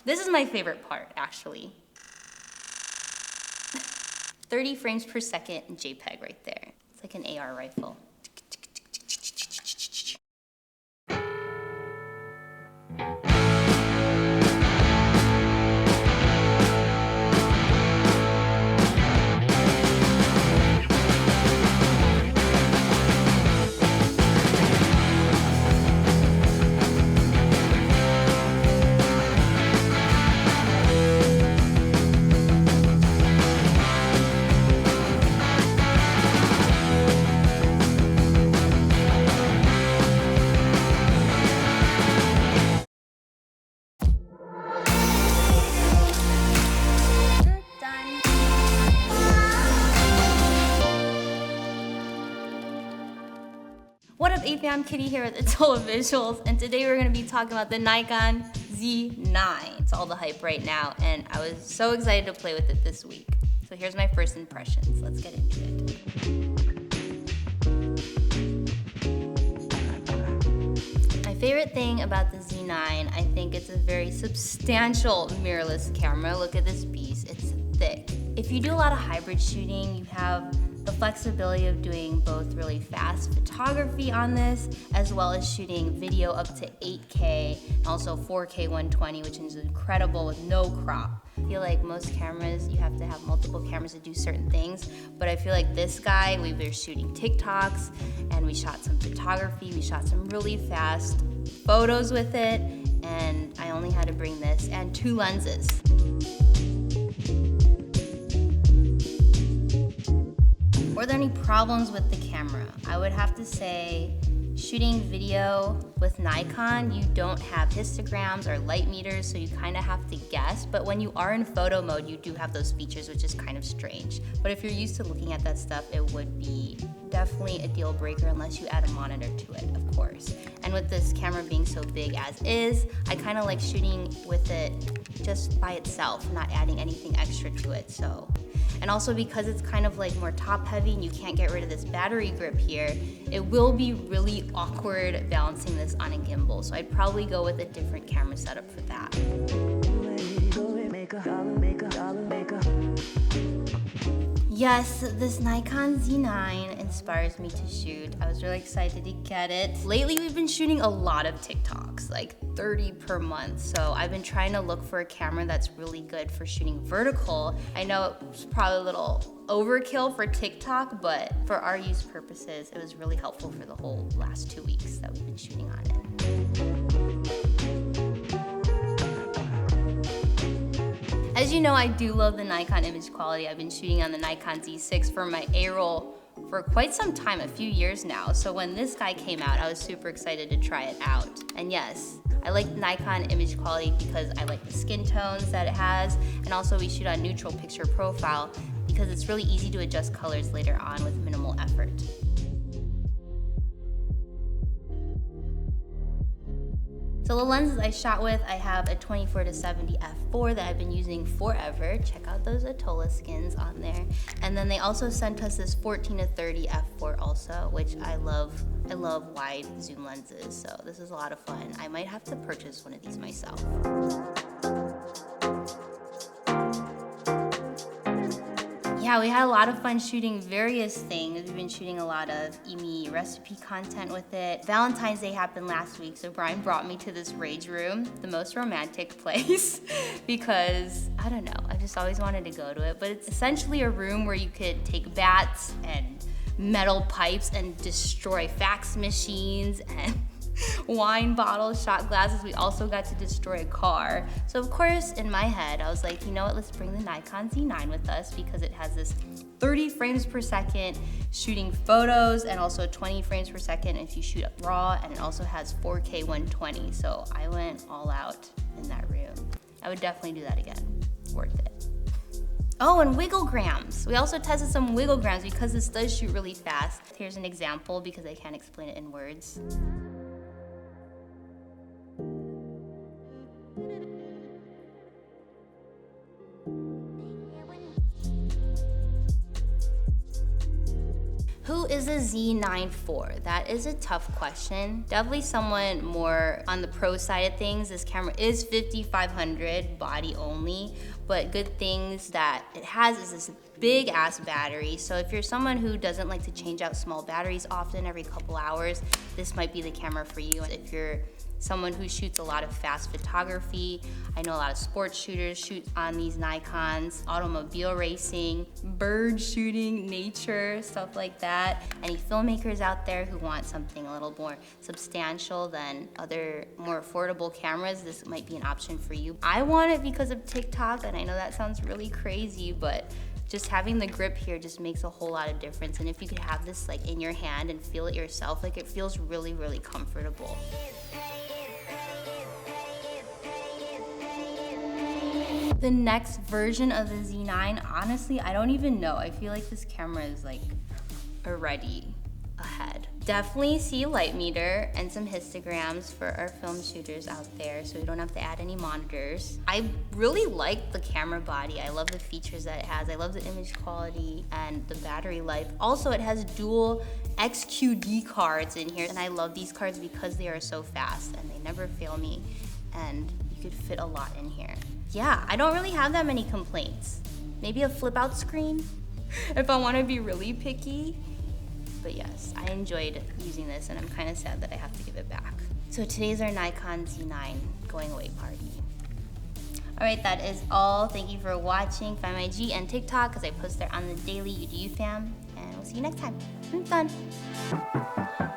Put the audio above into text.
This is my favorite part, actually. 30 frames per second in JPEG right there. It's like an AR rifle. What up, AFAM? Kitty here with Atola Visuals, and today we're going to be talking about the Nikon Z9. It's all the hype right now, and I was so excited to play with it this week. So here's my first impressions. Let's get into it. My favorite thing about the Z9, I think it's a very substantial mirrorless camera. Look at this beast, it's thick. If you do a lot of hybrid shooting, you have the flexibility of doing both really fast photography on this, as well as shooting video up to 8K, and also 4K 120, which is incredible with no crop. I feel like most cameras, you have to have multiple cameras to do certain things, but I feel like this guy, we were shooting TikToks, and we shot some photography, we shot some really fast photos with it, and I only had to bring this and 2 lenses. Were there any problems with the camera? I would have to say, shooting video with Nikon, you don't have histograms or light meters, so you kind of have to guess. But when you are in photo mode, you do have those features, which is kind of strange. But if you're used to looking at that stuff, it would be definitely a deal breaker unless you add a monitor to it, of course. And with this camera being so big as is, I kind of like shooting with it just by itself, not adding anything extra to it. And also because it's kind of like more top heavy and you can't get rid of this battery grip here, it will be really awkward balancing this on a gimbal. So I'd probably go with a different camera setup for that. Yes, this Nikon Z9 inspires me to shoot. I was really excited to get it. Lately, we've been shooting a lot of TikToks, like 30 per month. So I've been trying to look for a camera that's really good for shooting vertical. I know it's probably a little overkill for TikTok, but for our use purposes, it was really helpful for the whole last 2 weeks that we've been shooting on it. As you know, I do love the Nikon image quality. I've been shooting on the Nikon Z6 for my A-roll for quite some time, a few years now. So when this guy came out, I was super excited to try it out. And yes, I like Nikon image quality because I like the skin tones that it has, and also we shoot on neutral picture profile because it's really easy to adjust colors later on with minimal effort. So the lenses I shot with, I have a 24-70 f4 that I've been using forever. Check out those Atola skins on there. And then they also sent us this 14-30 f4 also, which I love. I love wide zoom lenses, so this is a lot of fun. I might have to purchase one of these myself. Yeah, we had a lot of fun shooting various things. We've been shooting a lot of EMI recipe content with it. Valentine's Day happened last week, so Brian brought me to this rage room, the most romantic place, because, I don't know, I just always wanted to go to it. But it's essentially a room where you could take bats and metal pipes and destroy fax machines and wine bottles, shot glasses. We also got to destroy a car. So of course, in my head, I was like, you know what, let's bring the Nikon Z9 with us because it has this 30 frames per second shooting photos and also 20 frames per second if you shoot up raw, and it also has 4K 120. So I went all out in that room. I would definitely do that again. Worth it. Oh, and wigglegrams. We also tested some wigglegrams because this does shoot really fast. Here's an example because I can't explain it in words. Who is a Z9 for? That is a tough question. Definitely someone more on the pro side of things. This camera is 5500 body only, but good things that it has is this big ass battery. So if you're someone who doesn't like to change out small batteries often, every couple hours, this might be the camera for you. If you're someone who shoots a lot of fast photography, I know a lot of sports shooters shoot on these Nikons, automobile racing, bird shooting, nature, stuff like that. Any filmmakers out there who want something a little more substantial than other more affordable cameras, this might be an option for you. I want it because of TikTok, and I know that sounds really crazy, but just having the grip here just makes a whole lot of difference. And if you could have this like in your hand and feel it yourself, like it feels really, really comfortable. The next version of the Z9, honestly, I don't even know. I feel like this camera is like already ahead. Definitely see a light meter and some histograms for our film shooters out there, so you don't have to add any monitors. I really like the camera body. I love the features that it has. I love the image quality and the battery life. Also, it has dual XQD cards in here, and I love these cards because they are so fast and they never fail me, and you could fit a lot in here. Yeah, I don't really have that many complaints. Maybe a flip out screen if I want to be really picky. But yes, I enjoyed using this, and I'm kind of sad that I have to give it back. So today's our Nikon Z9 going away party. All right, that is all. Thank you for watching. Find my IG and TikTok because I post there on the daily. You do you, fam, and we'll see you next time. I'm done.